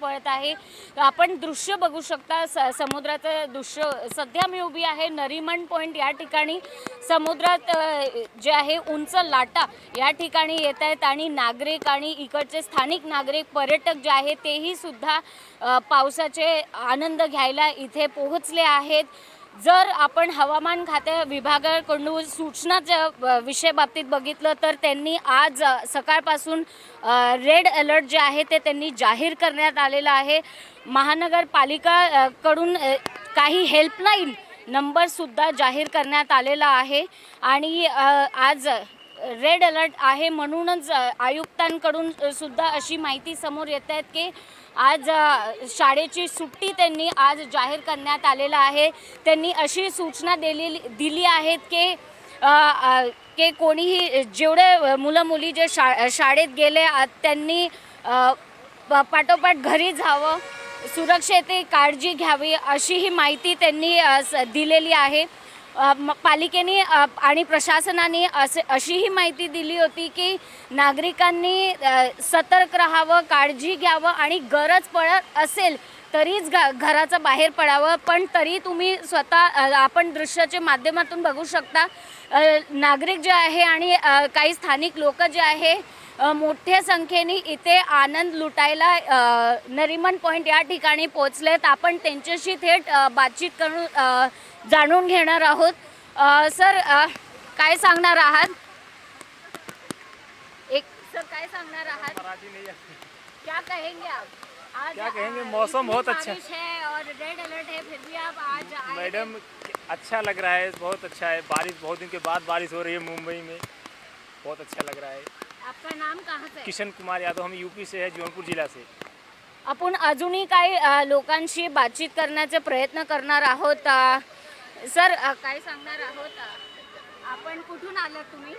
पळत आहे। आपण दृश्य बघू शकता, समुद्राचं दृश्य। सध्या मी उभी आहे नरीमन पॉइंट या ठिकाणी। समुद्रात जे आहे उंच लाटा या ठिकाणी येत आहेत आणि नागरिक आणि इकडचे स्थानिक नागरिक पर्यटक जे आहेत तेही सुद्धा पावसाचे आनंद घ्यायला इथे पोहोचले आहेत। जर आपण हवामान खात्या विभागाकडून सूचनाच्या विषय बाबतीत बघितलं तर त्यांनी आज सकाळपासून रेड अलर्ट जे आहे ते त्यांनी जाहीर करण्यात आलेलं आहे। महानगरपालिका कडून काही हेल्पलाईन नंबर सुद्धा जाहीर करण्यात आलेला आहे आणि आज रेड अलर्ट आहे म्हणूनच आयुक्तांकडून सुद्धा अशी माहिती समोर येत आहे की आज शाळेची सुट्टी त्यांनी आज जाहीर करण्यात आलेला आहे। त्यांनी अशी सूचना दिली आहेत की कोणीही जेवढे मुलं मुली जे शाळेत गेले त्यांनी पाठोपाठ घरी जावं, सुरक्षेची काळजी घ्यावी अशी ही माहिती त्यांनी दिलेली आहे। पालिकेने आणि प्रशासनाने अशीही माहिती दिली होती की नागरिकांनी सतर्क राहावं, काळजी घ्यावं आणि गरज पडत असेल तरीच घराच्या बाहेर पडावं। पण तरी तुम्ही स्वतः आपण दृश्याच्या माध्यमातून बघू शकता नागरिक जे आहे आणि काही स्थानिक लोक जे आहे मोठ्या संख्येने इथे आनंद लुटायला नरीमन पॉइंट या ठिकाणी पोहोचलेत। आपण त्यांच्याशी थेट बातचीत करून जाणून घेणार आहोत। सर, काय सांगणार आहात? काय सांगणार आहात? क्या कहेंगे आप? आज क्या कहेंगे, मौसम बहुत अच्छा है और रेड अलर्ट है, फिर भी आप आज आए। मैडम, अच्छा लग रहा है, बहुत अच्छा है। बारिश, बहुत दिन के बाद बारिश हो रही है मुंबई में, बहुत अच्छा लग रहा है। आपका नाम कहाँ से? किशन कुमार यादव, हम यूपी से है, जौनपुर जिला से। आपण अजूनही काही लोकांशी बातचीत करण्याचा प्रयत्न करणार आहोत। सर, काय सांगणार आहोत? आपण कुठून आलात तुम्ही?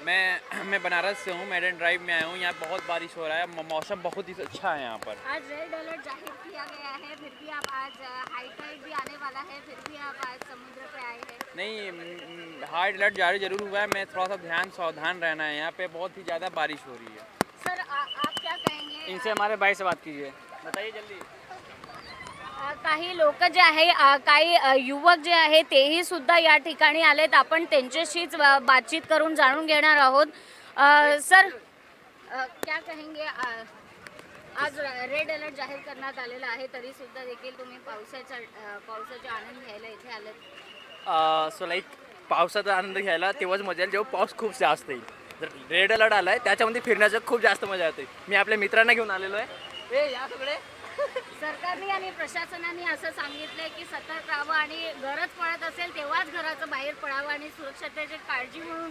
मैं बनारस से हूँ, मेरिन ड्राइव में आया हूँ। यहाँ बहुत बारिश हो रहा है, मौसम बहुत ही अच्छा है यहाँ पर। आज रेड अलर्ट जाहिर किया गया है, फिर भी आप आज हाई टाइड भी आने वाला है, फिर भी आप आज समुद्र पे आए हैं। नहीं, हाई अलर्ट जारी जरूर हुआ है, मैं थोड़ा सा सावधान रहना है। यहाँ पे बहुत ही ज़्यादा बारिश हो रही है। सर, आप क्या कहेंगे? इनसे हमारे भाई से बात कीजिए, बताइए जल्दी। काही लोक जे आहे, काही युवक जे आहे तेही सुद्धा या ठिकाणी आलेत। आपण त्यांच्याशीच बातचीत करून जाणून घेणार आहोत। सर, क्या कहेंगे? आज रेड अलर्ट जाहीर करण्यात आलेला आहे तरी सुद्धा देखील तुम्ही पावसाचा आनंद घ्यायला इथे आलेत। सो लाईक पावसाचा आनंद घ्यायला तेव्हाच मजा येईल जेव्हा पाऊस खूप जास्त येईल। जर रेड अलर्ट आला आहे त्याच्यामध्ये फिरण्याचं खूप जास्त मजा येते। मी आपल्या मित्रांना घेऊन आलेलो आहे। या सगळे सरकारने आणि प्रशासनाने असं सांगितलंय की सतर्क राहावं आणि गरज पडत असेल तेव्हाच घराचं बाहेर पडावं आणि सुरक्षतेची काळजी म्हणून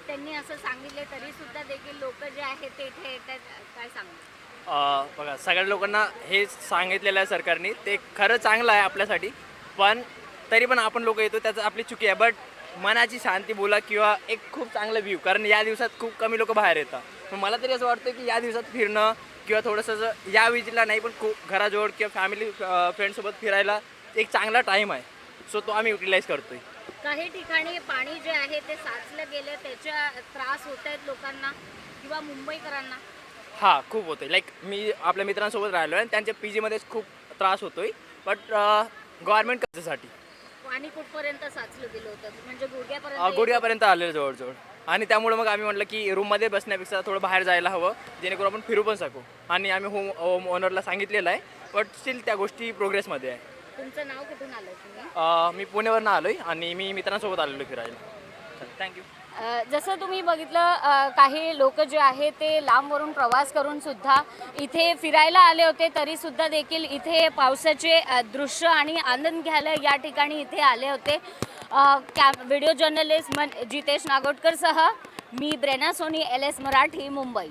त्यांनी असं सांगितले तरी सुद्धा देखील लोक जे आहेत ते इथे येतात। काय सांगू? बघा, सगळ्या लोकांना हे सांगितलेलं आहे सरकारने, ते खरं चांगलं आहे आपल्यासाठी, पण तरी पण आपण लोक येतो त्याचं आपली चुकी आहे। बट मनाची शांती बोला किंवा एक खूप चांगलं व्ह्यू, कारण या दिवसात खूप कमी लोक बाहेर येतात। मग मला तरी असं वाटतं की या दिवसात फिरणं किंवा थोडंसं या विजीला नाही पण खूप घराजवळ किंवा फॅमिली फ्रेंडसोबत फिरायला एक चांगला टाईम आहे। सो तो आम्ही युटिलाइज करतोय। काही ठिकाणी पाणी जे आहे ते साचलं गेलं, त्याचा त्रास होत आहेत लोकांना किंवा मुंबईकरांना? हां, खूप होतोय। लाईक मी आपल्या मित्रांसोबत राहिलो आहे आणि त्यांच्या पीजीमध्येच खूप त्रास होतोय। बट गव्हर्नमेंट कशासाठी पाणी कुठपर्यंत साचलं गेलं होतं? म्हणजे गुडघ्यापर्यंत? गुडघ्यापर्यंत आलेलं जवळजवळ। आणि त्यामुळे मग आम्ही म्हटलं की रूममध्ये बसण्यापेक्षा थोडं बाहेर जायला हवं, जेणेकरून आपण फिरू पण शकू। आणि आम्ही होम ओनरला सांगितलेलं आहे, बट स्टील त्या गोष्टी प्रोग्रेसमध्ये आहे। तुमचं नाव कुठून आलं तुम्ही? मी पुण्यावरून आलो आहे आणि मी मित्रांसोबत आलेलो फिरायला। थँक्यू। जसं तुम्ही बघितलं, काही लोक जे आहे ते लांबवरून प्रवास करून सुद्धा इथे फिरायला आले होते तरी सुद्धा देखील इथे पावसाचे दृश्य आणि आनंद घ्यायला या ठिकाणी इथे आले होते। व्हिडिओ जर्नलिस्ट जितेश नागोटकर सह मी ब्रेना सोनी, LS मराठी, मुंबई।